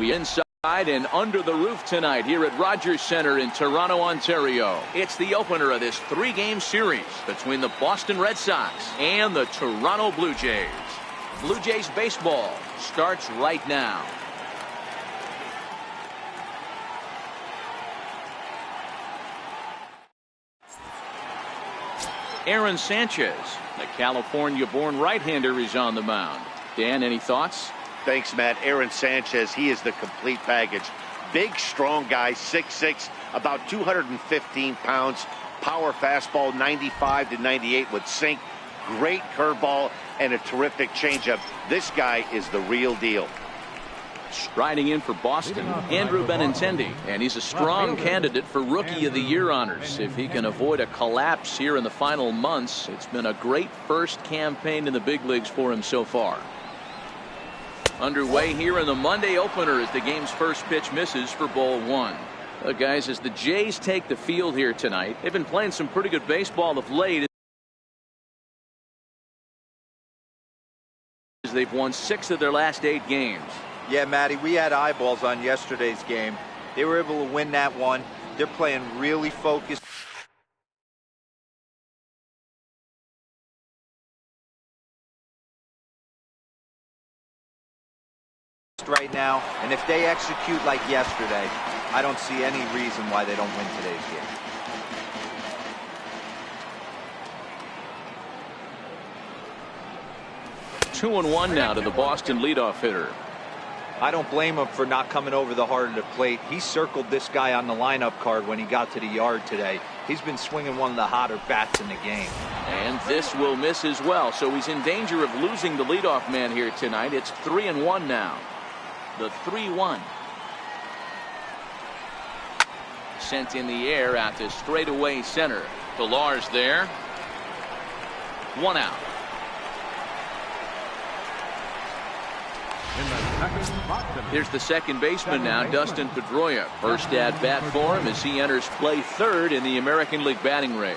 We inside and under the roof tonight here at Rogers Center in Toronto, Ontario. It's the opener of this 3-game series between the Boston Red Sox and the Toronto Blue Jays. Blue Jays baseball starts right now. Aaron Sanchez, the California-born right-hander, is on the mound. Dan, any thoughts? Thanks, Matt. Aaron Sanchez, he is the complete package. Big, strong guy, 6'6", about 215 pounds. Power fastball, 95 to 98 with sink. Great curveball and a terrific changeup. This guy is the real deal. Striding in for Boston, Andrew Benintendi, and he's a strong candidate for Rookie of the Year honors. If he can avoid a collapse here in the final months, it's been a great first campaign in the big leagues for him so far. Underway here in the Monday opener as the game's first pitch misses for ball 1. Guys, as the Jays take the field here tonight, they've been playing some pretty good baseball of late. They've won 6 of their last 8 games. Yeah, Matty, we had eyeballs on yesterday's game. They were able to win that one. They're playing really focused. Right now, and if they execute like yesterday, I don't see any reason why they don't win today's game. Two and one now to the Boston leadoff hitter. I don't blame him for not coming over the heart of the plate. He circled this guy on the lineup card when he got to the yard today. He's been swinging one of the hotter bats in the game. And this will miss as well, so he's in danger of losing the leadoff man here tonight. It's 3-1 now. The 3-1. Sent in the air out to straightaway center. Pilar's there. 1 out. Here's the second baseman now, Dustin Pedroia. First at bat for him as he enters play third in the American League batting race.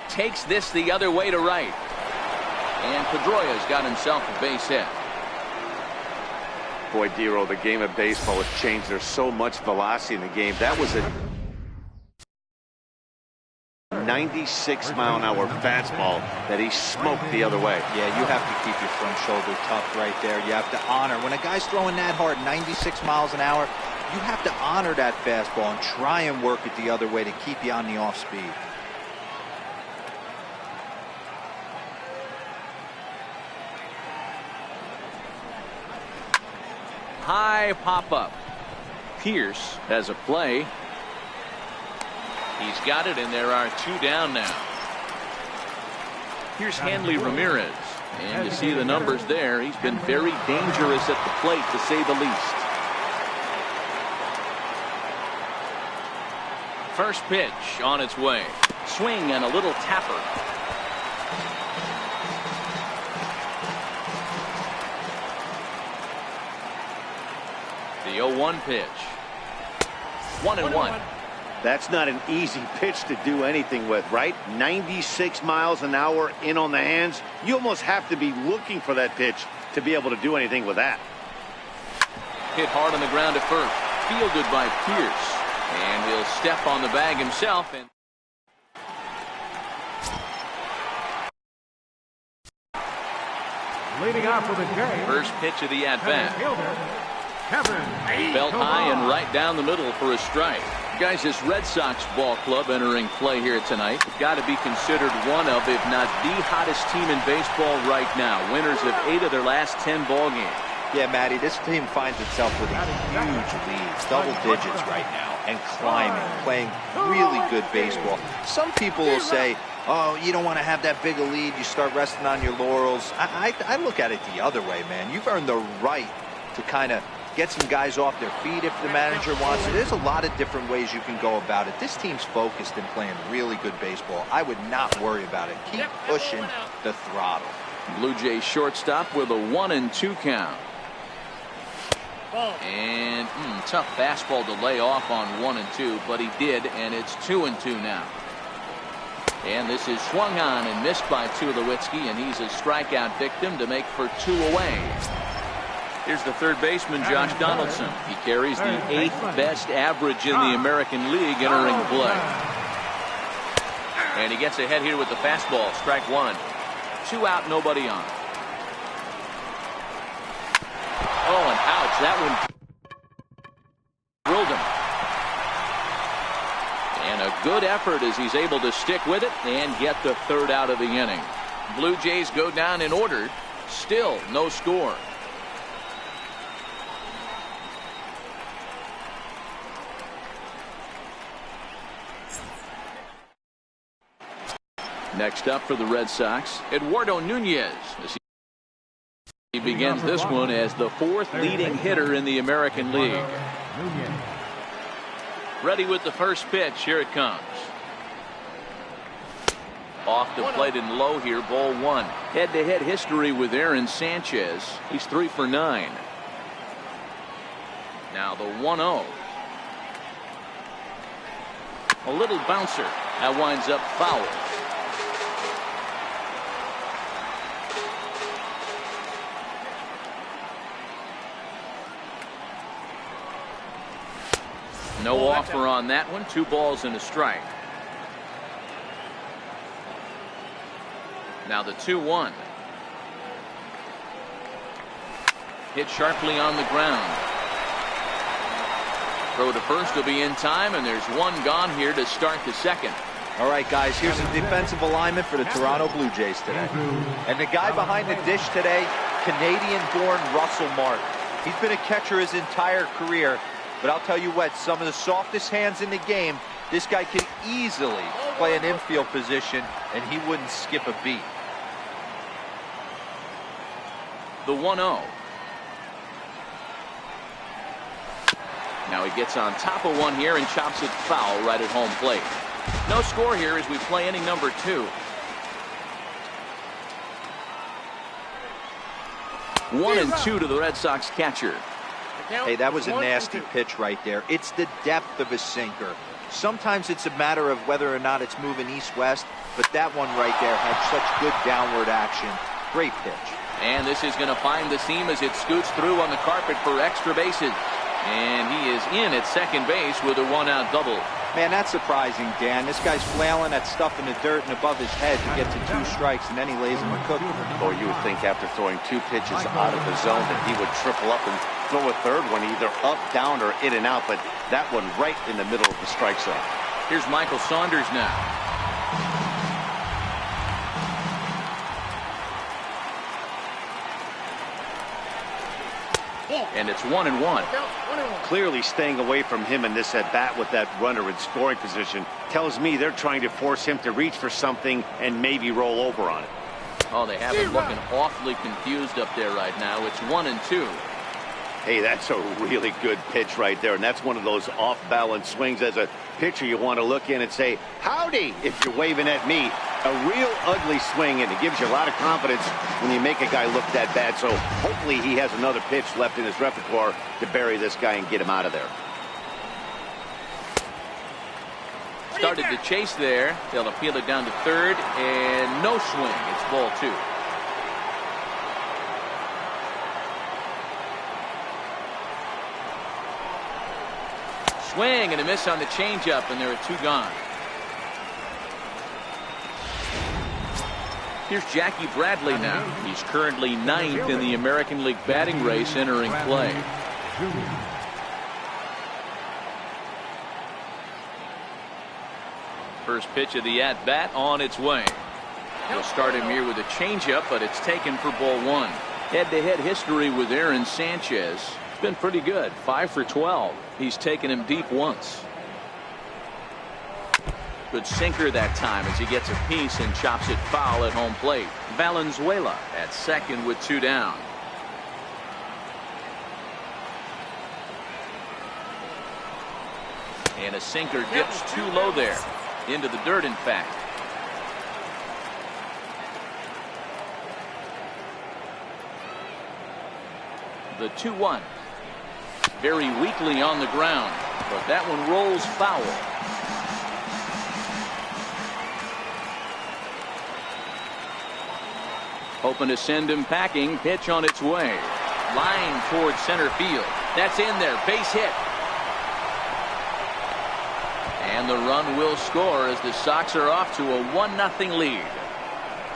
Takes this the other way to right. And Pedroia's got himself a base hit. Boy, Dero, the game of baseball has changed. There's so much velocity in the game. That was a 96-mile-an-hour fastball that he smoked the other way. Yeah, you have to keep your front shoulder tough right there. You have to honor. When a guy's throwing that hard, 96 miles an hour, you have to honor that fastball and try and work it the other way to keep you on the off speed. High pop-up. Pierce has a play. He's got it, and there are 2 down now. Here's Hanley Ramirez. And you see the numbers there. He's been very dangerous at the plate, to say the least. First pitch on its way. Swing and a little tapper. The 0-1 pitch. 1-1. That's not an easy pitch to do anything with, right? 96 miles an hour in on the hands. You almost have to be looking for that pitch to be able to do anything with that. Hit hard on the ground at first. Fielded by Pierce. And he'll step on the bag himself. And leading off for the game. First pitch of the at-bat. Kevin. Belt high and right down the middle for a strike. Guys, this Red Sox ball club entering play here tonight has got to be considered one of, if not the hottest team in baseball right now. Winners of 8 of their last 10 ball games. Yeah, Matty, this team finds itself with a huge lead, double digits right now, and climbing, playing really good baseball. Some people will say, oh, you don't want to have that big a lead, you start resting on your laurels. I look at it the other way, man. You've earned the right to kind of get some guys off their feet if the manager wants it. There's a lot of different ways you can go about it. This team's focused and playing really good baseball. I would not worry about it. Keep pushing the throttle. Blue Jays shortstop with a 1-2 count. And tough fastball to lay off on 1-2, but he did, and it's 2-2 now. And this is swung on and missed by Tulowitzki, and he's a strikeout victim to make for 2 away. Here's the third baseman, Josh Donaldson. He carries the 8th best average in the American League entering play. And he gets ahead here with the fastball. Strike 1. 2 out, nobody on. Oh, and ouch. That one drilled him. And a good effort as he's able to stick with it and get the 3rd out of the inning. Blue Jays go down in order. Still no score. Next up for the Red Sox, Eduardo Nunez. He begins this one as the 4th leading hitter in the American League. Ready with the first pitch. Here it comes. Off the plate and low here, ball 1. Head-to-head history with Aaron Sanchez. He's 3 for 9. Now the 1-0. A little bouncer. That winds up foul. No offer on that one. 2 balls and a strike. Now the 2-1. Hit sharply on the ground. Throw to first will be in time, and there's 1 gone here to start the 2nd. All right, guys, here's a defensive alignment for the Toronto Blue Jays today. And the guy behind the dish today, Canadian-born Russell Martin. He's been a catcher his entire career. But I'll tell you what, some of the softest hands in the game, this guy can easily play an infield position, and he wouldn't skip a beat. The 1-0. Now he gets on top of one here and chops it foul right at home plate. No score here as we play inning number 2. 1-2 to the Red Sox catcher. Hey, that was a nasty pitch right there. It's the depth of a sinker. Sometimes it's a matter of whether or not it's moving east-west, but that one right there had such good downward action. Great pitch. And this is going to find the seam as it scoots through on the carpet for extra bases. And he is in at second base with a 1-out double. Man, that's surprising, Dan. This guy's flailing that stuff in the dirt and above his head to get to 2 strikes, and then he lays him a cookie. Or you would think after throwing 2 pitches out of the zone that he would triple up and throw a 3rd one, either up, down, or in and out, but that one right in the middle of the strike zone. Here's Michael Saunders now. And it's 1-1. Clearly staying away from him in this at-bat with that runner in scoring position tells me they're trying to force him to reach for something and maybe roll over on it. Oh, they have him looking awfully confused up there right now. It's 1-2. Hey, that's a really good pitch right there, and that's one of those off-balance swings. As a pitcher, you want to look in and say, howdy, if you're waving at me. A real ugly swing, and it gives you a lot of confidence when you make a guy look that bad. So hopefully he has another pitch left in his repertoire to bury this guy and get him out of there. Started to chase there. They'll appeal it down to 3rd, and no swing. It's ball 2. Swing and a miss on the changeup, and there are 2 gone. Here's Jackie Bradley now. He's currently 9th in the American League batting race entering play. First pitch of the at-bat on its way. He'll start him here with a changeup, but it's taken for ball 1. Head-to-head history with Aaron Sanchez. It's been pretty good. 5 for 12. He's taken him deep once. Good sinker that time as he gets a piece and chops it foul at home plate. Valenzuela at second with 2 down. And a sinker dips too low there. Into the dirt, in fact. The 2-1. Very weakly on the ground, but that one rolls foul. Hoping to send him packing. Pitch on its way. Line towards center field. That's in there. Base hit. And the run will score as the Sox are off to a 1-0 lead.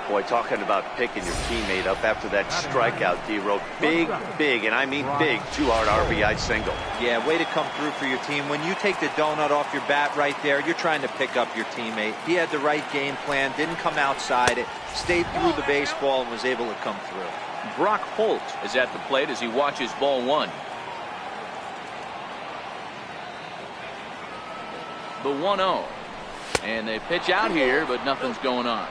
Boy, talking about picking your teammate up after that strikeout, D-Row. Big, and I mean big, 2-out RBI single. Yeah, way to come through for your team. When you take the donut off your bat right there, you're trying to pick up your teammate. He had the right game plan, didn't come outside it, stayed through the baseball, and was able to come through. Brock Holt is at the plate as he watches ball one. The 1-0. And they pitch out here, but nothing's going on.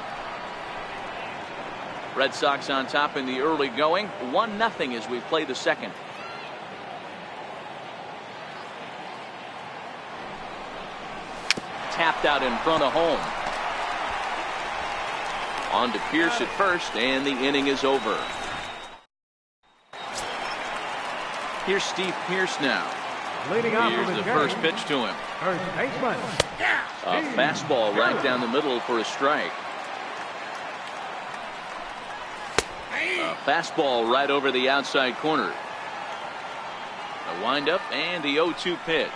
Red Sox on top in the early going. 1-0 as we play the second. Tapped out in front of home. On to Pierce at first, and the inning is over. Here's Steve Pierce now. Leading off Here's for the game, first pitch to him. first baseman. A fastball right down the middle for a strike. A fastball right over the outside corner. A windup and the 0-2 pitch.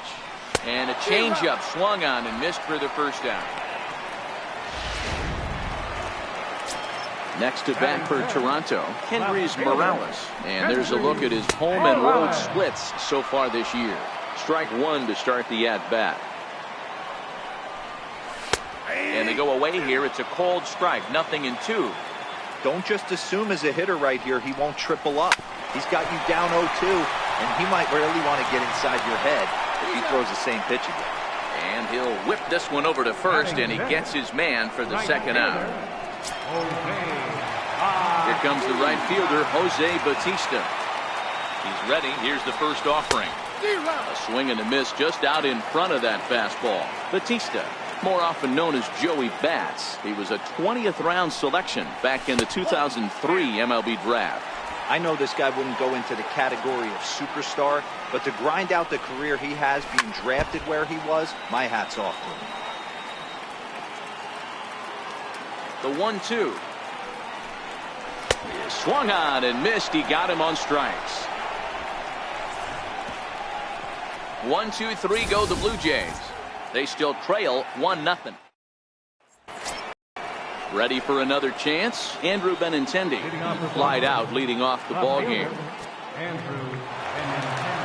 And a changeup swung on and missed for the first out. Next to bat for Toronto, Kendrys Morales. And there's a look at his home and road splits so far this year. Strike one to start the at-bat. And they go away here. It's a cold strike. 0-2. Don't just assume as a hitter right here he won't triple up. He's got you down 0-2, and he might really want to get inside your head if he throws the same pitch again. And he'll whip this one over to first, and he gets his man for the second out. Here comes the right fielder, Jose Bautista. He's ready. Here's the first offering. A swing and a miss just out in front of that fastball. Bautista, more often known as Joey Bats. He was a 20th round selection back in the 2003 MLB draft. I know this guy wouldn't go into the category of superstar, but to grind out the career he has being drafted where he was, my hat's off to him. The 1-2. Swung on and missed. He got him on strikes. 1-2-3 go the Blue Jays. They still trail 1-0. Ready for another chance. Andrew Benintendi flied out leading off the ball game.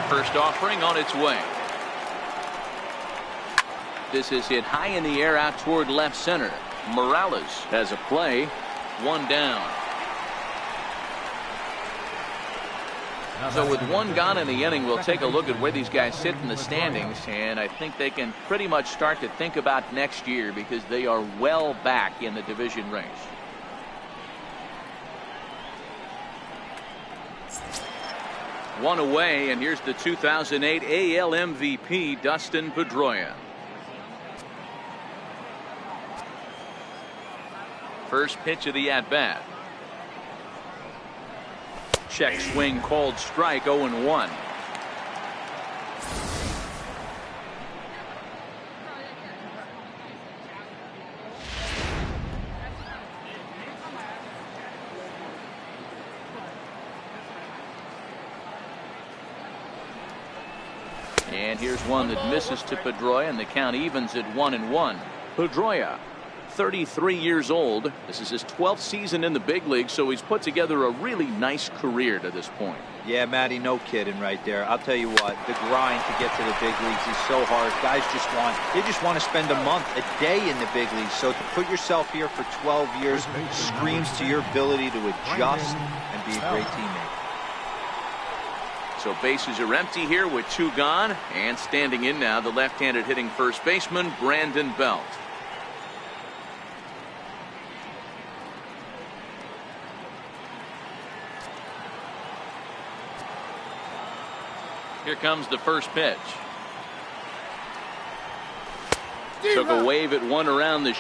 First offering on its way. This is hit high in the air out toward left center. Morales has a play. One down. So with one gone in the inning, we'll take a look at where these guys sit in the standings, and I think they can pretty much start to think about next year because they are well back in the division race. One away, and here's the 2008 AL MVP, Dustin Pedroia. First pitch of the at-bat. Check swing, called strike, 0-1. And here's one that misses to Pedroia, and the count evens at 1-1. Pedroia, 33 years old. This is his 12th season in the big league, so he's put together a really nice career to this point. Yeah, Matty, no kidding right there. I'll tell you what, the grind to get to the big leagues is so hard. Guys just want to spend a month, a day in the big leagues. So to put yourself here for 12 years screams to your ability to adjust and be a great teammate. So bases are empty here with two gone, and standing in now the left-handed hitting first baseman Brandon Belt. Here comes the first pitch. Took a wave at one around the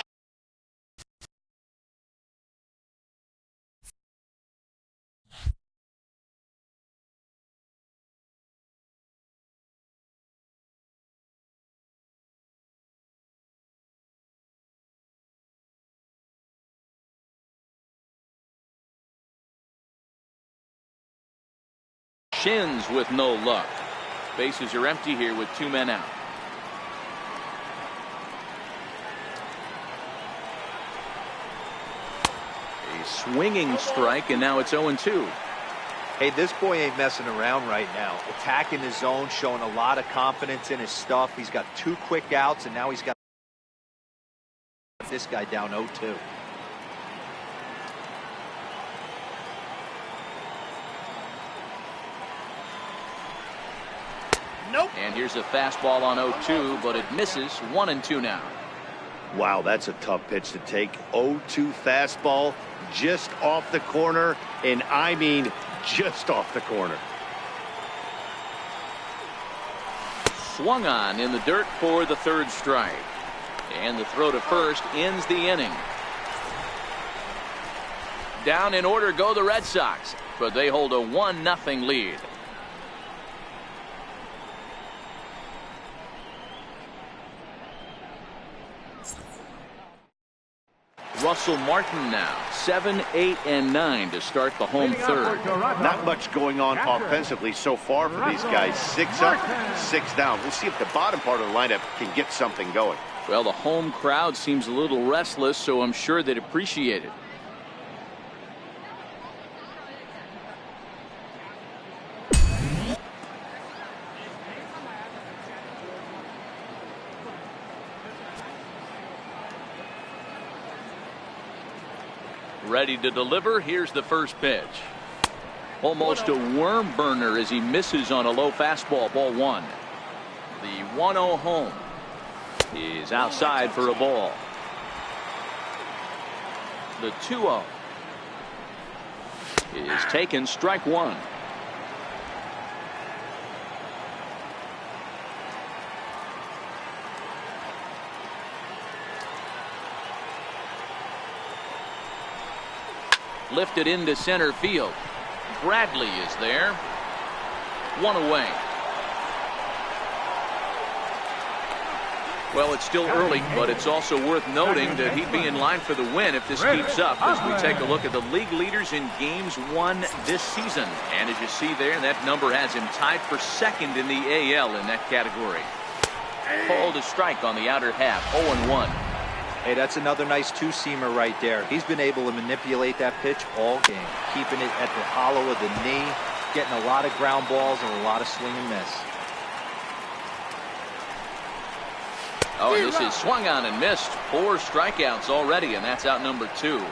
shins with no luck. Bases are empty here with 2 men out. A swinging strike, and now it's 0-2. Hey, this boy ain't messing around right now. Attacking his zone, showing a lot of confidence in his stuff. He's got 2 quick outs, and now he's got this guy down 0-2. Nope. And here's a fastball on 0-2, but it misses. 1-2 now. Wow, that's a tough pitch to take. 0-2 fastball just off the corner, and I mean just off the corner. Swung on in the dirt for the 3rd strike. And the throw to first ends the inning. Down in order go the Red Sox, but they hold a 1-0 lead. Russell Martin now 7, 8, and 9 to start the home 3rd. Not much going on offensively so far for these guys. 6 up, 6 down. We'll see if the bottom part of the lineup can get something going. Well, the home crowd seems a little restless, so I'm sure they'd appreciate it. Ready to deliver. Here's the first pitch. Almost a worm burner as he misses on a low fastball. Ball 1. The 1-0 home is outside for a ball. The 2-0 is taken. Strike 1. Lifted into center field. Bradley is there. 1 away. Well, it's still early, but it's also worth noting that he'd be in line for the win if this keeps up as we take a look at the league leaders in games won this season. And as you see there, that number has him tied for 2nd in the AL in that category. Called a strike on the outer half. 0-1. Hey, that's another nice 2-seamer right there. He's been able to manipulate that pitch all game, keeping it at the hollow of the knee, getting a lot of ground balls and a lot of swing and miss. Oh, and this is swung on and missed. 4 strikeouts already, and that's out number 2.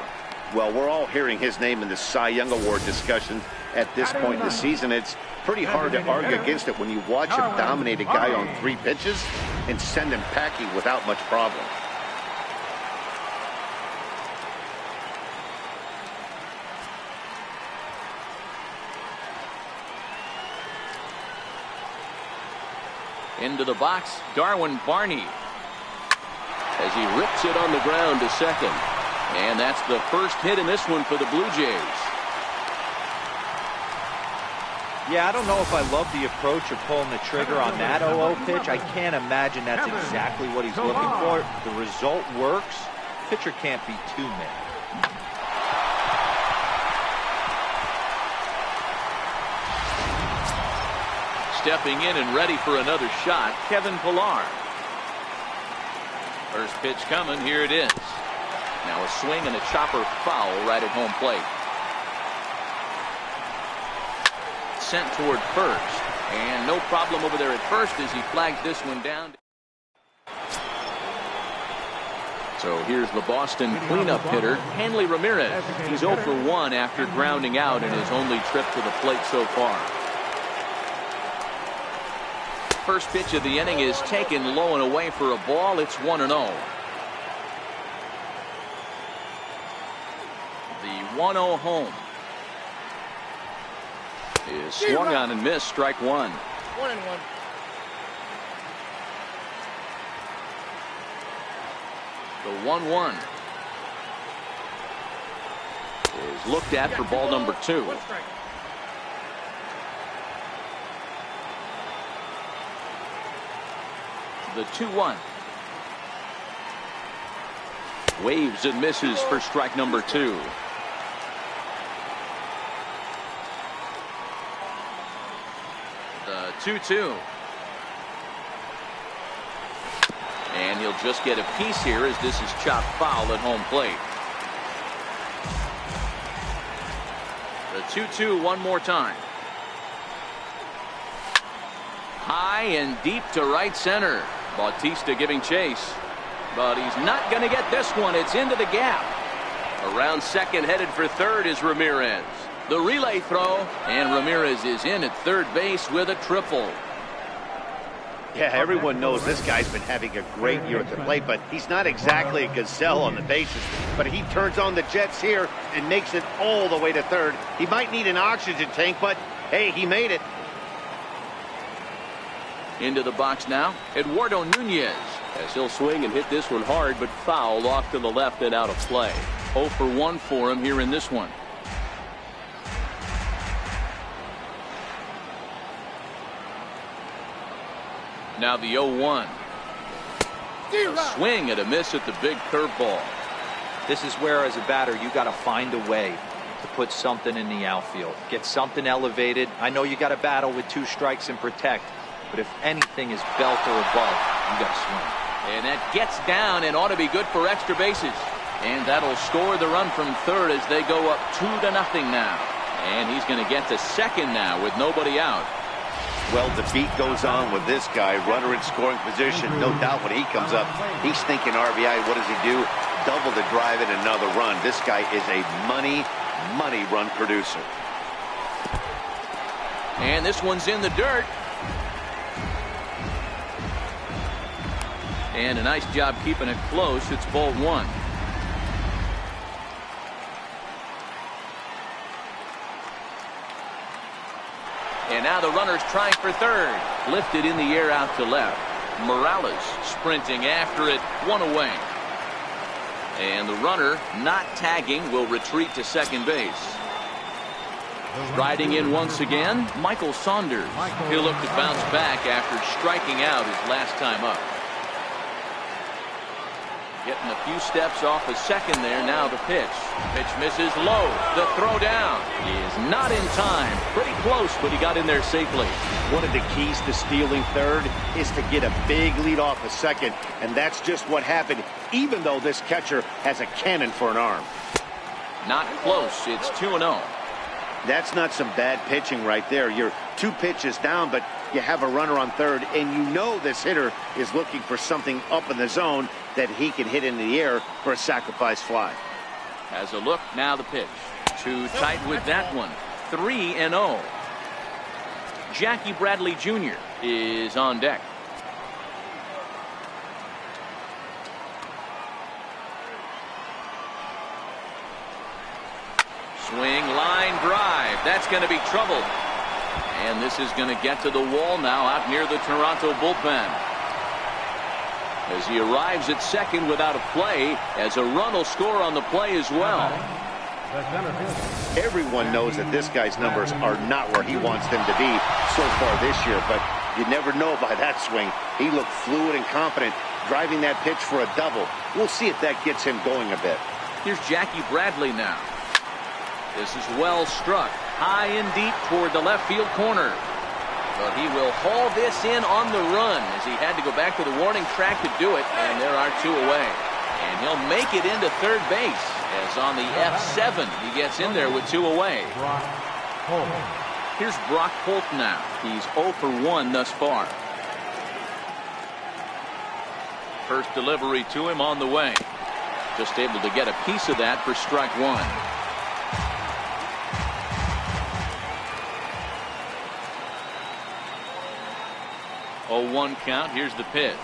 Well, we're all hearing his name in the Cy Young Award discussion at this point in the season. It's pretty hard to argue against it when you watch him dominate a guy on 3 pitches and send him packing without much problem. Into the box, Darwin Barney, as he rips it on the ground to 2nd. And that's the first hit in this one for the Blue Jays. Yeah, I don't know if I love the approach of pulling the trigger on that 0-0 pitch. I can't imagine that's exactly what he's looking for. The result works. Pitcher can't be too mad. Stepping in and ready for another shot, Kevin Pillar. First pitch coming. Here it is. Now a swing and a chopper foul right at home plate. Sent toward first. And no problem over there at first as he flagged this one down. So here's the Boston cleanup hitter, Hanley Ramirez. He's 0 for 1 after grounding out in his only trip to the plate so far. First pitch of the inning is taken low and away for a ball. It's 1-0. The 1-0 home is swung on and missed. Strike 1. 1-1. The 1-1 is looked at for ball number 2. The 2-1 waves and misses for strike number 2. 2-2. And he'll just get a piece here as this is chopped foul at home plate. The 2-2 one more time. High and deep to right center. Bautista giving chase. But he's not going to get this one. It's into the gap. Around second, headed for third is Ramirez. The relay throw, and Ramirez is in at third base with a triple. Yeah, everyone knows this guy's been having a great year at the plate, but he's not exactly a gazelle on the bases. But he turns on the jets here and makes it all the way to third. He might need an oxygen tank, but hey, he made it. Into the box now, Eduardo Nunez. As he'll swing and hit this one hard, but foul off to the left and out of play. 0 for 1 for him here in this one. Now the 0-1. A swing and a miss at the big curveball. This is where, as a batter, you got to find a way to put something in the outfield. Get something elevated. I know you got to battle with 2 strikes and protect, but if anything is belt or above, you got to swing. And that gets down and ought to be good for extra bases. And that'll score the run from third as they go up 2-0 now. And he's going to get to second now with nobody out. Well, the beat goes on with this guy. Runner in scoring position. No doubt when he comes up, he's thinking RBI. What does he do? Double to drive in another run. This guy is a money run producer. And this one's in the dirt. And a nice job keeping it close. It's ball 1. And now the runner's trying for third. Lifted in the air out to left. Morales sprinting after it. 1 away. And the runner, not tagging, will retreat to second base. Riding in once again, Michael Saunders. He'll look to bounce back after striking out his last time up. Getting a few steps off a second there. Now the pitch. Pitch misses low. The throw down is not in time. Pretty close, but he got in there safely. One of the keys to stealing third is to get a big lead off a second, and that's just what happened, even though this catcher has a cannon for an arm. Not close. It's 2-0. That's not some bad pitching right there. You're 2 pitches down, but you have a runner on third, and you know this hitter is looking for something up in the zone that he can hit into the air for a sacrifice fly. Has a look. Now the pitch. Too tight with that one. 3-0. Jackie Bradley Jr. is on deck. Swing, line drive. That's going to be trouble. And this is going to get to the wall now out near the Toronto bullpen. As he arrives at second without a play, as a run will score on the play as well. Everyone knows that this guy's numbers are not where he wants them to be so far this year, but you never know by that swing. He looked fluid and confident, driving that pitch for a double. We'll see if that gets him going a bit. Here's Jackie Bradley now. This is well struck, high and deep toward the left field corner. But he will haul this in on the run as he had to go back to the warning track to do it, and there are 2 away. And he'll make it into third base as on the F7 he gets in there with 2 away. Here's Brock Holt now. He's 0 for 1 thus far. First delivery to him on the way. Just able to get a piece of that for strike 1. 0-1 count. Here's the pitch.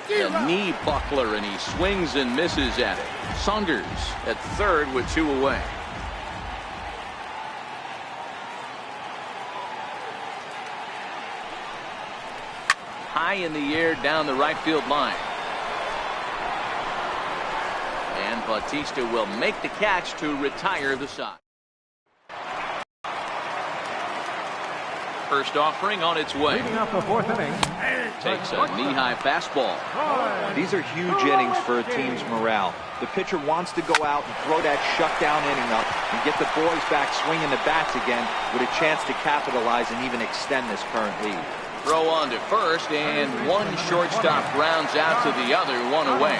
A knee buckler, and he swings and misses at it. Saunders at third with 2 away. High in the air down the right field line. And Bautista will make the catch to retire the side. First offering on its way. Leading off the fourth inning. Takes a knee-high fastball. These are huge innings for a team's morale. The pitcher wants to go out and throw that shutdown inning up and get the boys back swinging the bats again with a chance to capitalize and even extend this current lead. Throw on to first, and one shortstop grounds out to the other, one away.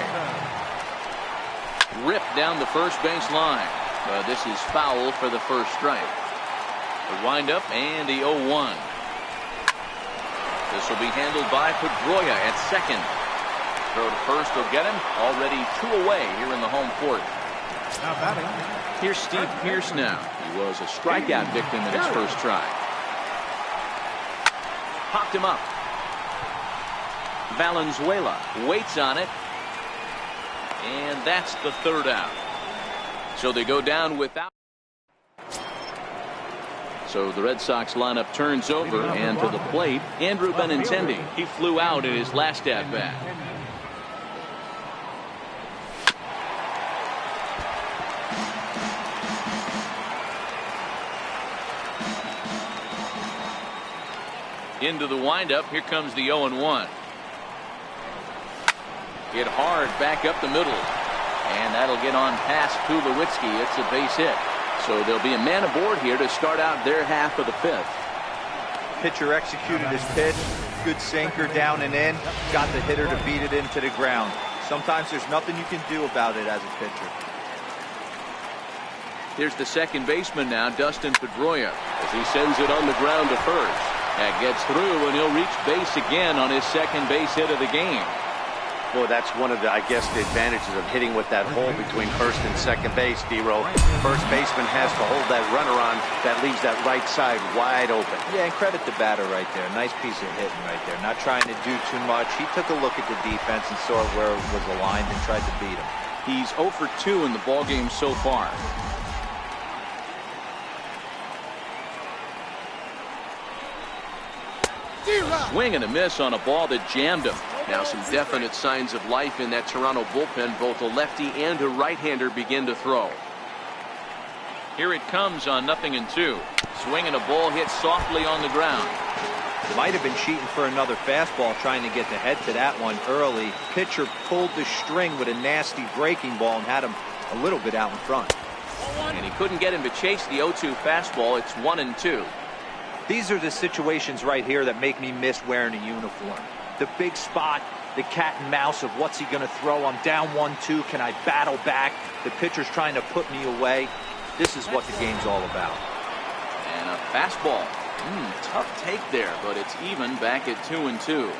Ripped down the first base line. This is foul for the first strike. The windup and the 0-1. This will be handled by Pedroia at second. Throw to first will get him. Already 2 away here in the home fourth. Now batting. Here's Steve Pearce now. He was a strikeout victim in his first try. Popped him up. Valenzuela waits on it. And that's the third out. So they go down without. So the Red Sox lineup turns over, and to the plate, Andrew Benintendi. He flew out in his last at-bat. Into the windup. Here comes the 0-1. Hit hard back up the middle. And that'll get on past Tulowitzki. It's a base hit. So there'll be a man aboard here to start out their half of the fifth. Pitcher executed his pitch. Good sinker down and in. Got the hitter to beat it into the ground. Sometimes there's nothing you can do about it as a pitcher. Here's the second baseman now, Dustin Pedroia, as he sends it on the ground to first. That gets through, and he'll reach base again on his second base hit of the game. Boy, that's one of the, I guess, the advantages of hitting with that hole between first and second base, D-Row. First baseman has to hold that runner on. That leaves that right side wide open. Yeah, and credit the batter right there. Nice piece of hitting right there. Not trying to do too much. He took a look at the defense and saw where it was aligned and tried to beat him. He's 0 for 2 in the ballgame so far. Swing and a miss on a ball that jammed him. Now some definite signs of life in that Toronto bullpen. Both a lefty and a right-hander begin to throw. Here it comes on 0-2. Swing and a ball hit softly on the ground. Might have been cheating for another fastball, trying to get the head to that one early. Pitcher pulled the string with a nasty breaking ball and had him a little bit out in front. And he couldn't get him to chase the 0-2 fastball. It's 1-2. These are the situations right here that make me miss wearing a uniform. The big spot, the cat and mouse of what's he going to throw. I'm down 1-2. Can I battle back? The pitcher's trying to put me away. This is what the game's all about. And a fastball. Tough take there, but it's even back at 2-2.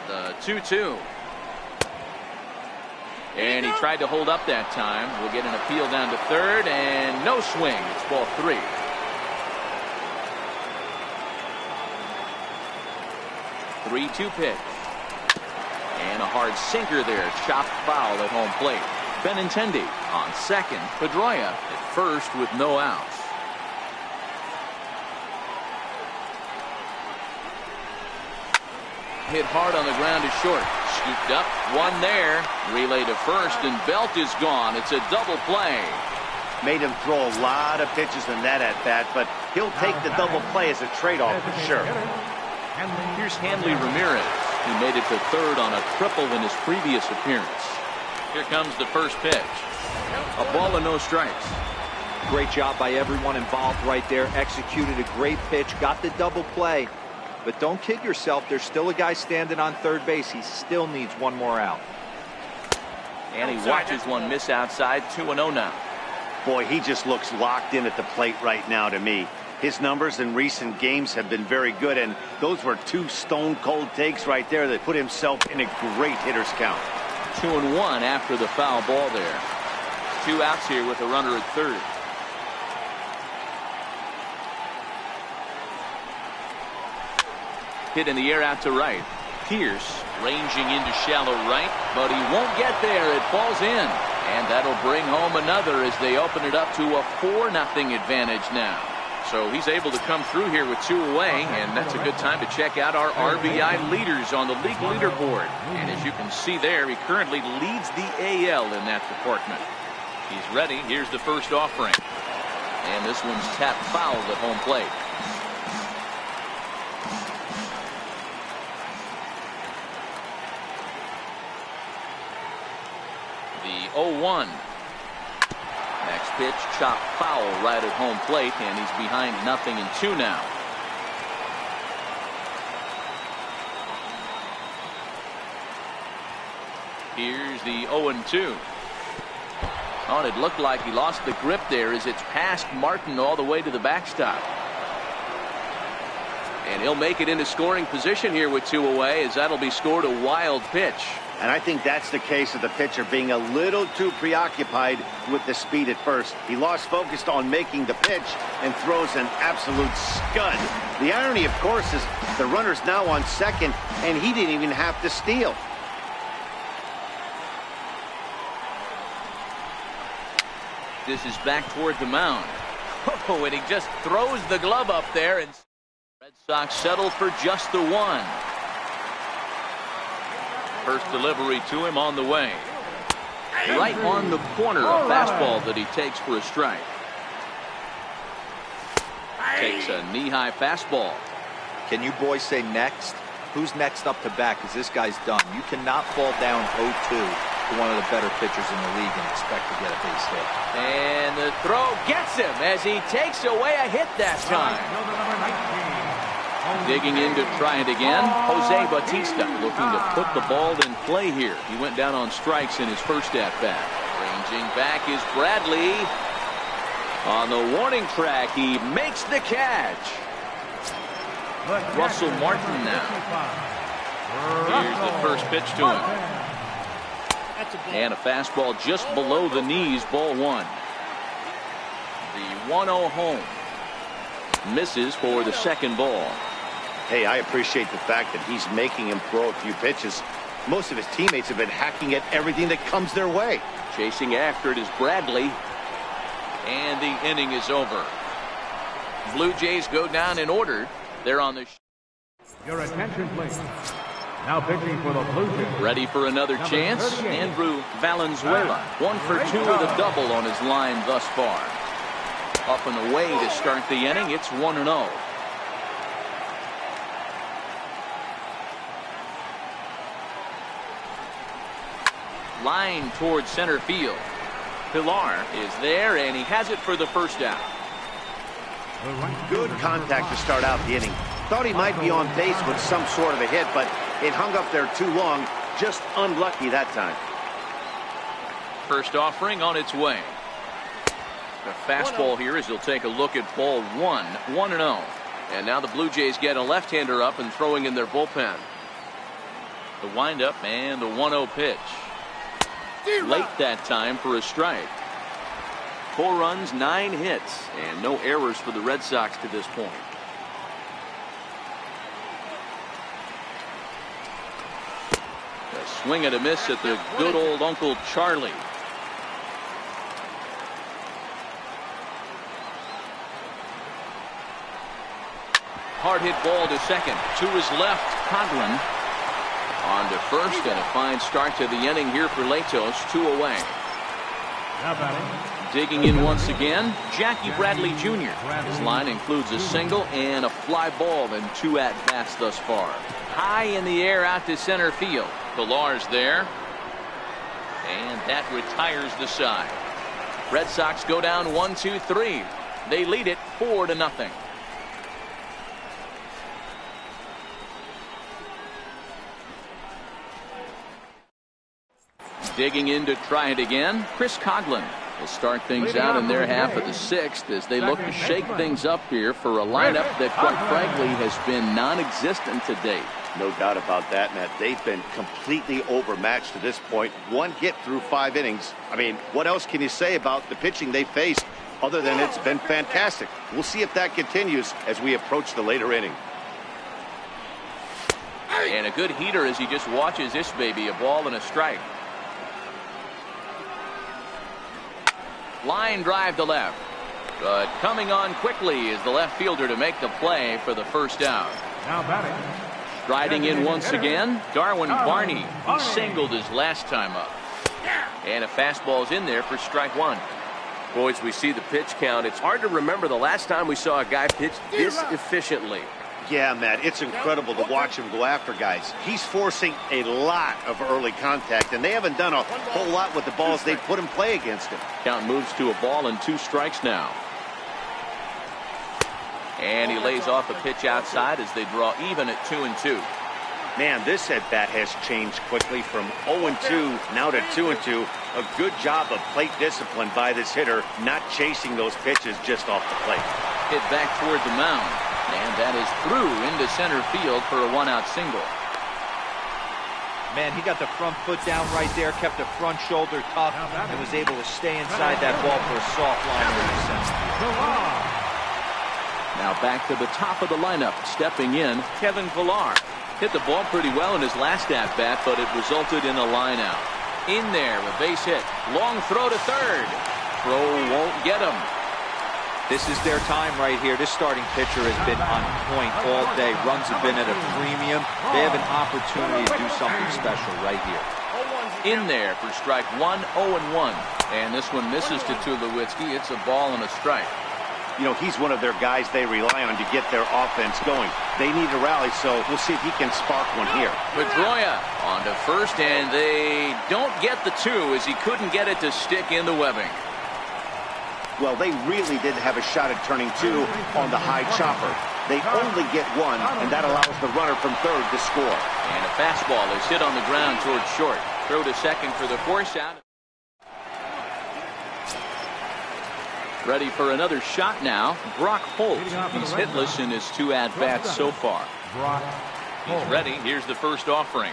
The 2-2. And he tried to hold up that time. We'll get an appeal down to third, and no swing. It's ball 3. The 3-2 pitch. And a hard sinker there. Chopped foul at home plate. Benintendi on second. Pedroia at first with no outs. Hit hard on the ground to short. Scooped up, one there. Relay to first, and Belt is gone. It's a double play. Made him throw a lot of pitches in that at-bat, but he'll take the double play as a trade-off for sure. Here's Hanley Ramirez. He made it to third on a triple in his previous appearance. Here comes the first pitch. A ball and no strikes. Great job by everyone involved right there. Executed a great pitch. Got the double play. But don't kid yourself. There's still a guy standing on third base. He still needs one more out. And he watches one miss outside. 2-0 now. Boy, he just looks locked in at the plate right now to me. His numbers in recent games have been very good, and those were 2 stone-cold takes right there that put himself in a great hitter's count. 2-1 after the foul ball there. 2 outs here with a runner at third. Hit in the air out to right. Pierce ranging into shallow right, but he won't get there. It falls in, and that'll bring home another as they open it up to a 4-0 advantage now. So he's able to come through here with 2 away, and that's a good time to check out our RBI leaders on the league leaderboard. And as you can see there, he currently leads the AL in that department. He's ready. Here's the first offering. And this one's tapped foul at home plate. The 0-1. Next pitch, chopped foul right at home plate, and he's behind 0-2 now. Here's the 0-2. Oh, it looked like he lost the grip there as it's past Martin all the way to the backstop. And he'll make it into scoring position here with 2 away, as that'll be scored a wild pitch. And I think that's the case of the pitcher being a little too preoccupied with the speed at first. He lost focus on making the pitch and throws an absolute scud. The irony, of course, is the runner's now on second, and he didn't even have to steal. This is back toward the mound. Oh, and he just throws the glove up there, and Red Sox settle for just the one. First delivery to him on the way. Right on the corner, a fastball that he takes for a strike. Takes a knee-high fastball. Can you boys say next? Who's next up to bat? Because this guy's done. You cannot fall down 0-2 to one of the better pitchers in the league and expect to get a base hit. And the throw gets him as he takes away a hit that time. Digging in to try it again, Jose Bautista looking to put the ball in play here. He went down on strikes in his first at-bat. Ranging back is Bradley. On the warning track, he makes the catch. Russell Martin now. Here's the first pitch to him. And a fastball just below the knees, ball one. The 1-0 home. Misses for the second ball. Hey, I appreciate the fact that he's making him throw a few pitches. Most of his teammates have been hacking at everything that comes their way. Chasing after it is Bradley. And the inning is over. Blue Jays go down in order. They're on the... Your attention, please. Now pitching for the Blue Jays. Ready for another chance. Andrew Valenzuela. 1 for 2 with a double on his line thus far. Up and away to start the inning. It's 1-0. Line towards center field. Pilar is there, and he has it for the first out. Good contact to start out the inning. Thought he might be on base with some sort of a hit, but it hung up there too long. Just unlucky that time. First offering on its way. The fastball here as he'll take a look at ball one. 1-0. And now the Blue Jays get a left-hander up and throwing in their bullpen. The windup and the 1-0 pitch. Late that time for a strike. 4 runs, 9 hits, and no errors for the Red Sox to this point. A swing and a miss at the good old Uncle Charlie. Hard hit ball to second. To his left, Coghlan. On to first, and a fine start to the inning here for Latos. 2 away. Digging in once again, Jackie Bradley Jr. His line includes a single and a fly ball and 2 at-bats thus far. High in the air out to center field. Pilar's there. And that retires the side. Red Sox go down 1-2-3. They lead it 4-0. Digging in to try it again, Chris Coghlan will start things out in their half of the 6th as they look to shake things up here for a lineup that, quite frankly, has been non-existent to date. No doubt about that, Matt. They've been completely overmatched to this point. 1 hit through 5 innings. I mean, what else can you say about the pitching they faced other than it's been fantastic? We'll see if that continues as we approach the later inning. And a good heater as he just watches this baby, a ball and a strike. Line drive to left. But coming on quickly is the left fielder to make the play for the first out. Now batting. Striding in once again, Darwin Barney. He singled his last time up. And a fastball's in there for strike 1. Boys, we see the pitch count. It's hard to remember the last time we saw a guy pitch this efficiently. Yeah, Matt, it's incredible to watch him go after guys. He's forcing a lot of early contact, and they haven't done a whole lot with the balls they put in play against him. Count moves to a ball and 2 strikes now. And he lays off a pitch outside as they draw even at 2-2. Man, this at-bat has changed quickly from 0-2 now to 2-2. A good job of plate discipline by this hitter, not chasing those pitches just off the plate. Hit back toward the mound, and that is through into center field for a 1-out single. Man, he got the front foot down right there, kept the front shoulder tough, and was able to stay inside that ball for a soft liner in the center field. Now back to the top of the lineup, stepping in, Kevin Villar. Hit the ball pretty well in his last at-bat, but it resulted in a line-out. In there, a base hit. Long throw to third. Throw won't get him. This is their time right here. This starting pitcher has been on point all day. Runs have been at a premium. They have an opportunity to do something special right here. In there for strike 1, 0-1. And this one misses to Tulowitzki. It's a ball and a strike. You know, he's one of their guys they rely on to get their offense going. They need a rally, so we'll see if he can spark one here. Pedroia on to first, and they don't get the 2 as he couldn't get it to stick in the webbing. Well, they really didn't have a shot at turning 2 on the high chopper. They only get 1, and that allows the runner from third to score. And a fastball is hit on the ground towards short. Throw to second for the force out. Ready for another shot now, Brock Holt. He's hitless in his 2 at-bats so far. He's ready. Here's the first offering.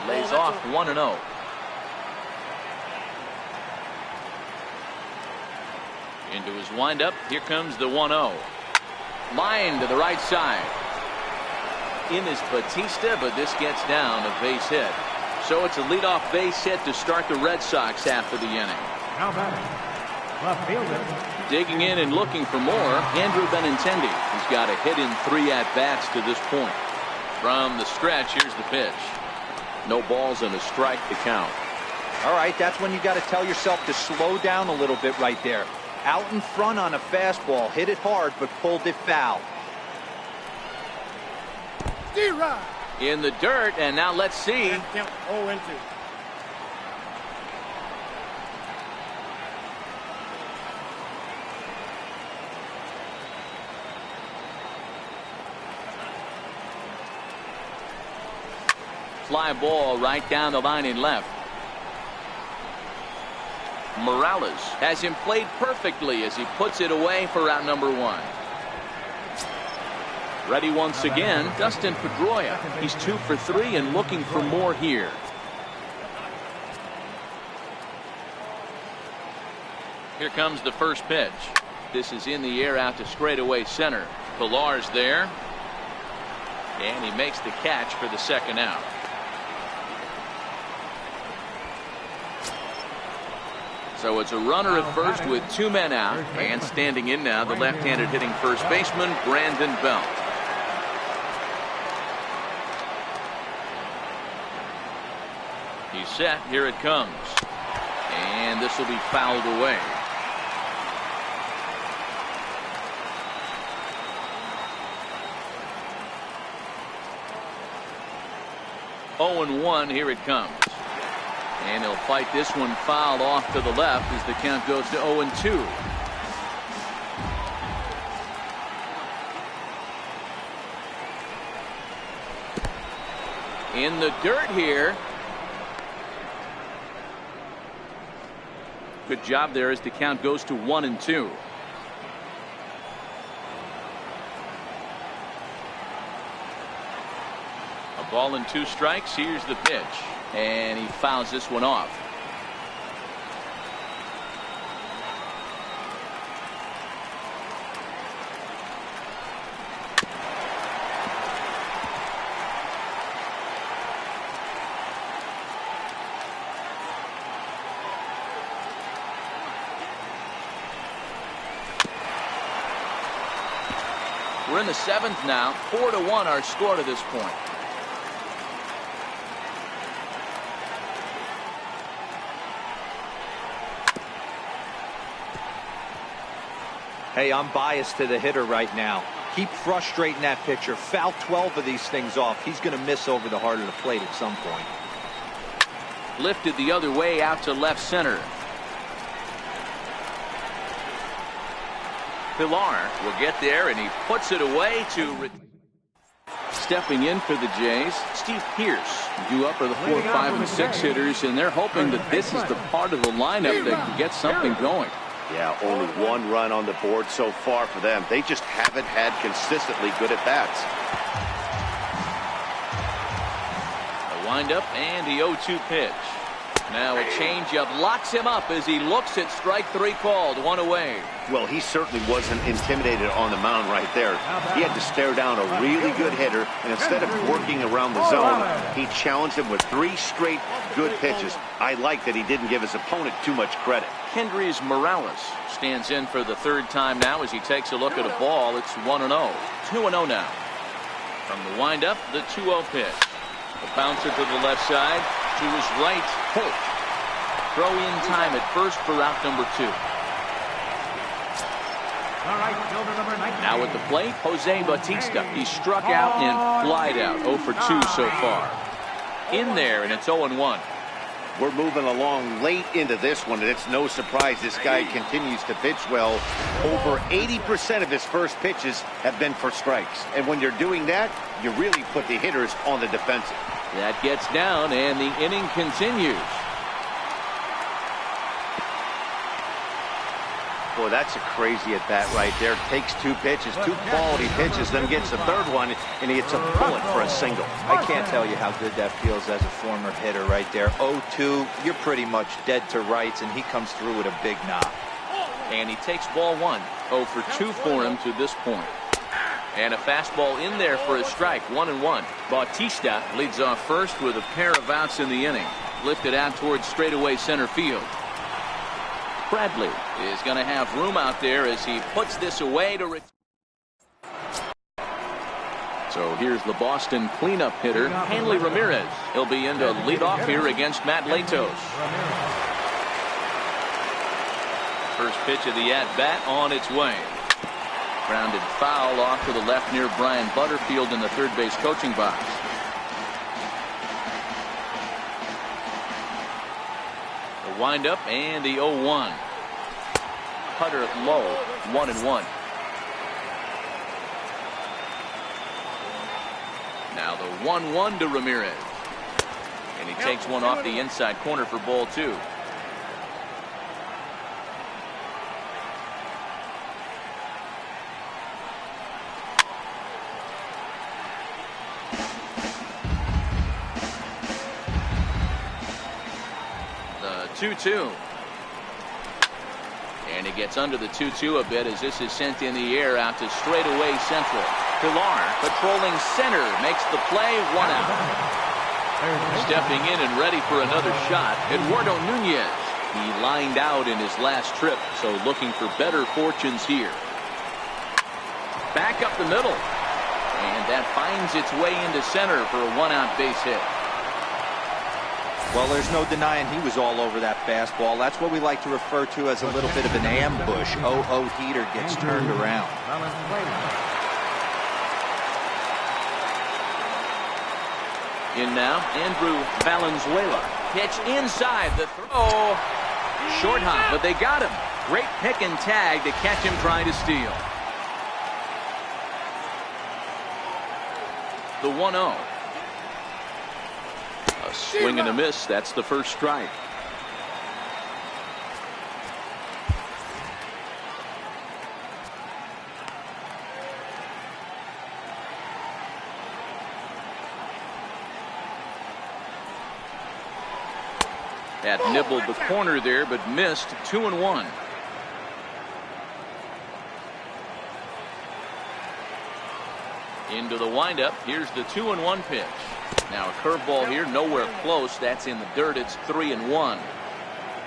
Lays off 1-0. Into his windup. Here comes the 1-0. Line to the right side. In is Batista, but this gets down a base hit. So it's a leadoff base hit to start the Red Sox after the inning. Now batting, left fielder. Digging in and looking for more, Andrew Benintendi. He's got a hit in 3 at-bats to this point. From the stretch, here's the pitch. No balls and a strike to count. All right, that's when you got to tell yourself to slow down a little bit right there. Out in front on a fastball, hit it hard, but pulled it foul. In the dirt, and now let's see. 0-2. Fly ball right down the line in left. Morales has him played perfectly as he puts it away for out number 1. Ready once again, Dustin Pedroia. He's 2 for 3 and looking for more here. Here comes the first pitch. This is in the air out to straightaway center. Villar's there. And he makes the catch for the second out. So it's a runner at first with 2 men out. And standing in now, the left-handed hitting first baseman, Brandon Belt. He's set. Here it comes. And this will be fouled away. Oh, 1. Here it comes. And he'll fight this one fouled off to the left as the count goes to 0-2. In the dirt here. Good job there as the count goes to 1-2. A ball and 2 strikes. Here's the pitch. And he fouls this one off. We're in the 7th now. 4-1 our score to this point. Hey, I'm biased to the hitter right now. Keep frustrating that pitcher. Foul 12 of these things off. He's going to miss over the heart of the plate at some point. Lifted the other way out to left center. Pilar will get there, and he puts it away to... Stepping in for the Jays, Steve Pearce, due up for the 4, 5, and 6 hitters, and they're hoping that this is the part of the lineup that can get something going. Yeah, only 1 run on the board so far for them. They just haven't had consistently good at-bats. A windup and the 0-2 pitch. Now a changeup locks him up as he looks at strike 3 called, 1 away. Well, he certainly wasn't intimidated on the mound right there. He had to stare down a really good hitter, and instead of working around the zone, he challenged him with 3 straight good pitches. I like that he didn't give his opponent too much credit. Kendrys Morales stands in for the 3rd time now as he takes a look at a ball. It's 1-0. 2-0 now. From the windup, the 2-0 pitch. The bouncer to the left side. To his right, Holt. Throw in time at first for out number 2. Now at the plate, Jose Bautista. He struck out and flied out. 0 for 2 so far. In there, and it's 0-1. We're moving along late into this one, and it's no surprise this guy continues to pitch well. Over 80% of his first pitches have been for strikes. And when you're doing that, you really put the hitters on the defensive. That gets down, and the inning continues. Boy, that's a crazy at bat right there. Takes 2 pitches, 2 quality pitches, then gets a 3rd one, and he hits a bullet for a single. I can't tell you how good that feels as a former hitter right there. 0-2, you're pretty much dead to rights, and he comes through with a big knock. And he takes ball 1. 0 for 2 for him to this point. And a fastball in there for a strike. 1-1. Bautista leads off first with a pair of outs in the inning. Lifted out towards straightaway center field. Bradley is going to have room out there as he puts this away to... So here's the Boston cleanup hitter, Hanley Ramirez. He'll be in to lead off here against Matt Latos. First pitch of the at-bat on its way. Grounded foul off to the left near Brian Butterfield in the 3rd base coaching box. The windup and the 0-1. Cutter low, 1-1. Now the 1-1 to Ramirez. And he takes one off the inside corner for ball 2. The 2-2. And he gets under the 2-2 a bit as this is sent in the air out to straightaway central. Pilar patrolling center makes the play, 1 out. Stepping in and ready for another shot, Eduardo Nunez. He lined out in his last trip, so looking for better fortunes here. Back up the middle. And that finds its way into center for a 1-out base hit. Well, there's no denying he was all over that fastball. That's what we like to refer to as a little bit of an ambush. 0-0 heater gets turned around. In now, Andrew Valenzuela. Pitch inside the throw. Short hop, but they got him. Great pick and tag to catch him trying to steal. The 1-0. A swing and a miss. That's the first strike. That nibbled the corner there, but missed. 2-1. Into the windup. Here's the 2-1 pitch. Now a curveball here, nowhere close. That's in the dirt. It's 3-1.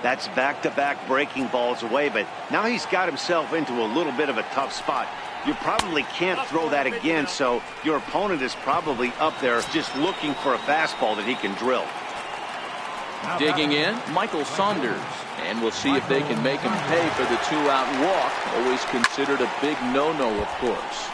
That's back-to-back breaking balls away, but now he's got himself into a little bit of a tough spot. You probably can't throw that again, so your opponent is probably up there just looking for a fastball that he can drill. Digging in, Michael Saunders. And we'll see if they can make him pay for the 2-out walk. Always considered a big no-no, of course.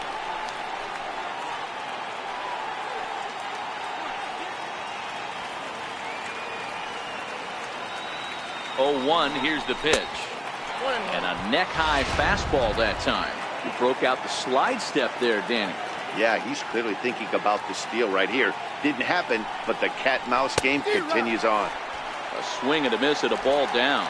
0-1, here's the pitch. And a neck-high fastball that time. He broke out the slide step there, Danny. Yeah, he's clearly thinking about the steal right here. Didn't happen, but the cat-mouse game continues on. A swing and a miss at a ball down.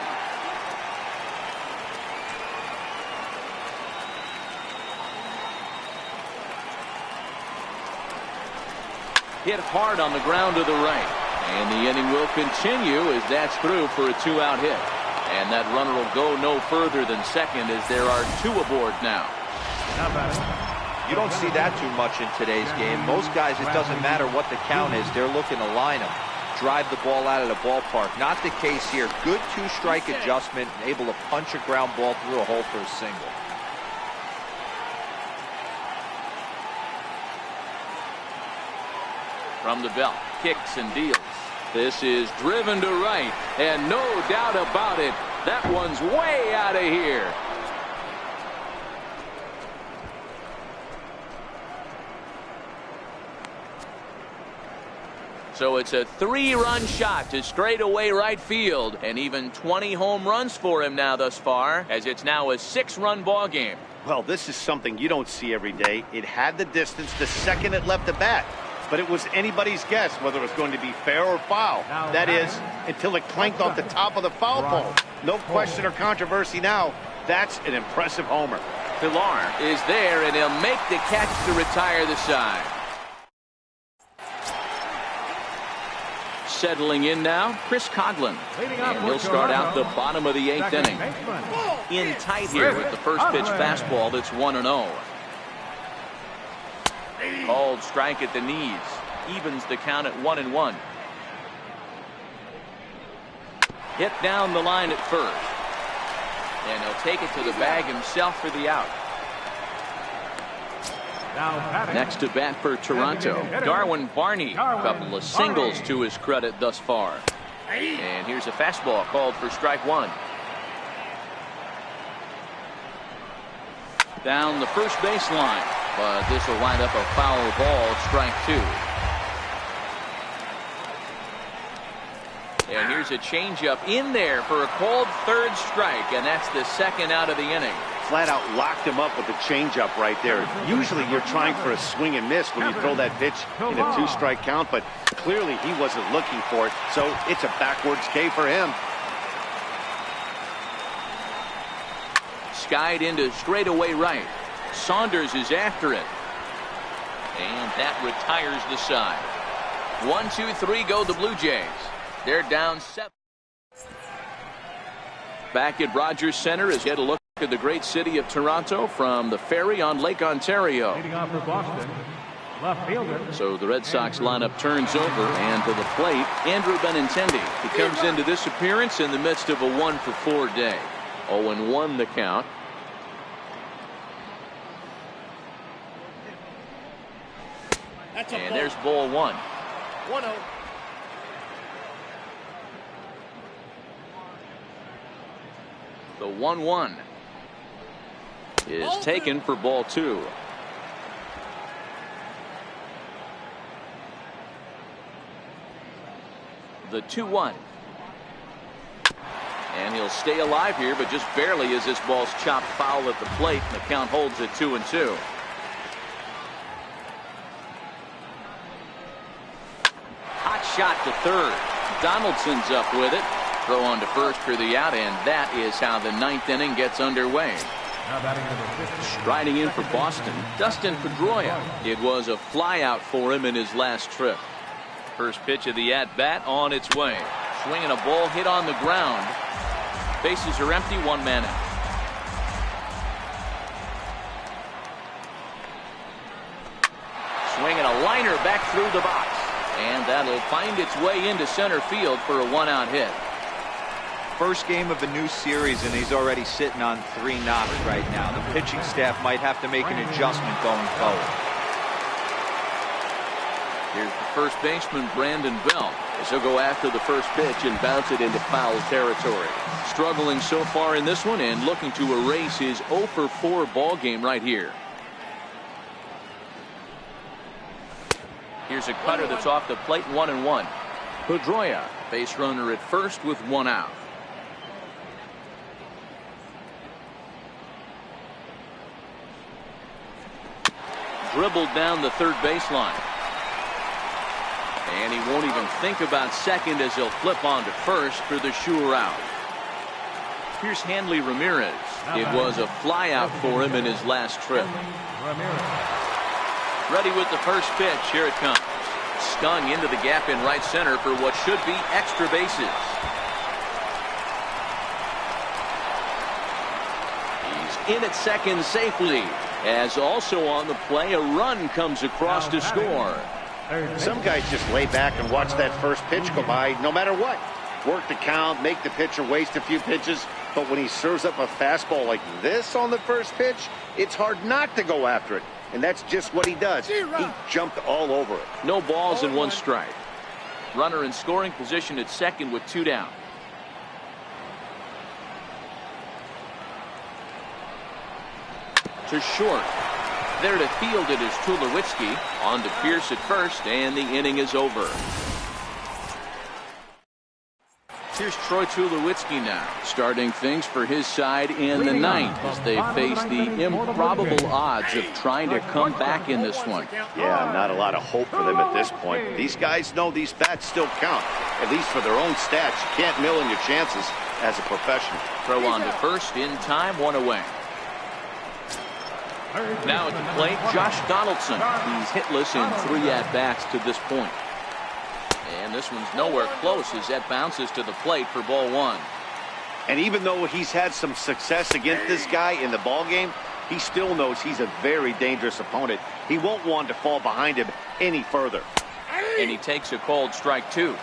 Hit hard on the ground to the right. And the inning will continue as that's through for a 2-out hit. And that runner will go no further than second as there are 2 aboard now. You don't see that too much in today's game. Most guys, it doesn't matter what the count is. They're looking to line them, drive the ball out of the ballpark. Not the case here. Good 2-strike adjustment, able to punch a ground ball through a hole for a single. From the belt, kicks and deals. This is driven to right, and no doubt about it, that one's way out of here. So it's a 3-run shot to straightaway right field, and even 20 home runs for him now thus far, as it's now a 6-run ball game. Well, this is something you don't see every day. It had the distance the second it left the bat, but it was anybody's guess whether it was going to be fair or foul. That is, until it clanked off the top of the foul pole. No question or controversy now. That's an impressive homer. Pilar is there, and he'll make the catch to retire the side. Settling in now, Chris Coghlan. And he'll start out the bottom of the 8th inning. In tight here with the first pitch fastball that's 1-0. Called strike at the knees. Evens the count at 1-1. Hit down the line at first. And he'll take it to the bag himself for the out. Next to bat for Toronto, Darwin Barney. A couple of singles to his credit thus far. And here's a fastball called for strike 1. Down the first baseline, but this will wind up a foul ball, strike 2. And here's a changeup in there for a called 3rd strike, and that's the 2nd out of the inning. Flat out locked him up with the changeup right there. Usually you're trying for a swing and miss when you throw that pitch in a 2-strike count, but clearly he wasn't looking for it, so it's a backwards K for him. Skied into straightaway right. Saunders is after it. And that retires the side. 1, 2, 3 go the Blue Jays. They're down 7. Back at Rogers Center as yet a look at the great city of Toronto from the ferry on Lake Ontario. Leading off for Boston, left fielder. So the Red Sox lineup turns over, and to the plate, Andrew Benintendi. He comes into this appearance in the midst of a 1-for-4 day. 0-1 the count. And there's ball 1. 1-0. The 1-1 is taken for ball 2. The 2-1. And he'll stay alive here, but just barely as this ball's chopped foul at the plate, and the count holds at 2-2. Hot shot to third. Donaldson's up with it. Throw on to first for the out, and that is how the 9th inning gets underway. Striding in for Boston, Dustin Pedroia. It was a flyout for him in his last trip. First pitch of the at-bat on its way. Swinging a ball hit on the ground. Bases are empty, 1 man out. Swinging a liner back through the box. And that'll find its way into center field for a 1-out hit. First game of a new series, and he's already sitting on 3 knocks right now. The pitching staff might have to make an adjustment going forward. Here's the first baseman, Brandon Bell, as he'll go after the first pitch and bounce it into foul territory. Struggling so far in this one and looking to erase his 0 for 4 ball game right here. Here's a cutter that's off the plate, 1-1. Pedroia, base runner at first with 1 out. Dribbled down the third baseline. And he won't even think about second as he'll flip on to first for the sure out. Here's Hanley Ramirez. It was a fly out for him in his last trip. Ready with the first pitch. Here it comes. Stung into the gap in right center for what should be extra bases. He's in at second safely. As also on the play, a run comes across to score. Some guys just lay back and watch that first pitch go by no matter what. Work the count, make the pitcher waste a few pitches. But when he serves up a fastball like this on the first pitch, it's hard not to go after it. And that's just what he does. He jumped all over it. No balls and 1 strike. Runner in scoring position at second with 2 down. To short. There to field it is Tulowitzki. On to Pierce at first, and the inning is over. Here's Troy Tulowitzki now, starting things for his side in the 9th as they face the improbable odds of trying to come back in this one. Yeah, not a lot of hope for them at this point. These guys know these bats still count, at least for their own stats. You can't mill in your chances as a professional. Throw on to first in time, 1 away. Now at the plate, Josh Donaldson. He's hitless in 3 at-bats to this point. And this one's nowhere close as that bounces to the plate for ball 1. And even though he's had some success against this guy in the ball game, he still knows he's a very dangerous opponent. He won't want to fall behind him any further. And he takes a called strike 2.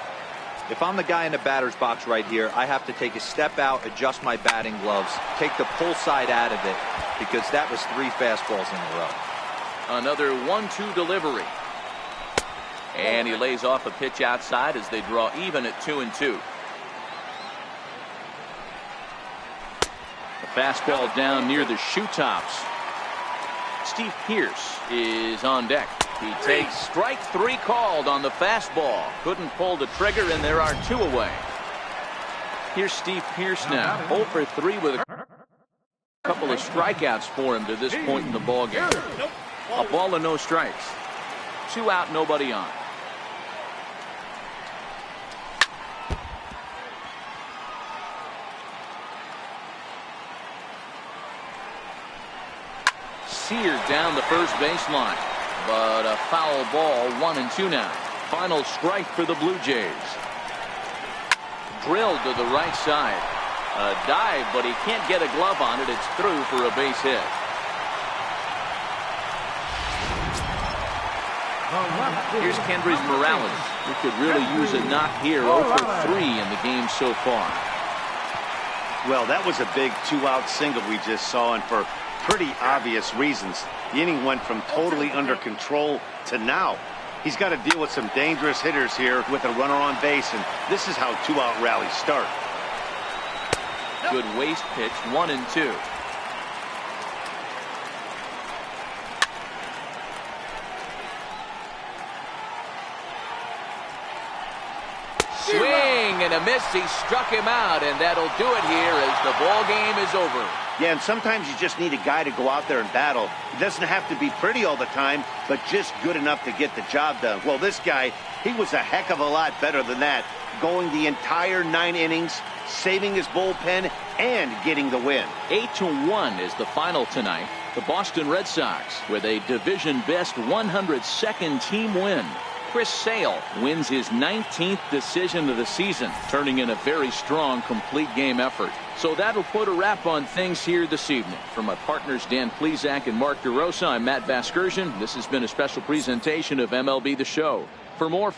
If I'm the guy in the batter's box right here, I have to take a step out, adjust my batting gloves, take the pull side out of it, because that was 3 fastballs in a row. Another 1-2 delivery. And he lays off a pitch outside as they draw even at 2-2. The fastball down near the shoe tops. Steve Pearce is on deck. He takes strike 3 called on the fastball. Couldn't pull the trigger, and there are 2 away. Here's Steve Pearce now, 0 for 3 with a couple of strikeouts for him to this point in the ballgame. A ball and no strikes. 2 out, nobody on. Seared down the first baseline, but a foul ball, 1-2 now. Final strike for the Blue Jays. Drilled to the right side. A dive, but he can't get a glove on it. It's through for a base hit. Here's Kendrys Morales. He could really use a knock here. 0 for 3 in the game so far. Well, that was a big 2-out single we just saw, and for pretty obvious reasons. The inning went from totally under control to now. He's got to deal with some dangerous hitters here with a runner on base, and this is how 2-out rallies start. Good waste pitch, 1-2. Swing and a miss. He struck him out, and that'll do it here as the ball game is over. Yeah, and sometimes you just need a guy to go out there and battle. It doesn't have to be pretty all the time, but just good enough to get the job done. Well, this guy, he was a heck of a lot better than that, going the entire 9 innings, saving his bullpen, and getting the win. 8-1 is the final tonight. The Boston Red Sox with a division-best 102nd team win. Chris Sale wins his 19th decision of the season, turning in a very strong complete game effort. So that'll put a wrap on things here this evening. For my partners Dan Plesac and Mark DeRosa, I'm Matt Vasgersian. This has been a special presentation of MLB The Show. For more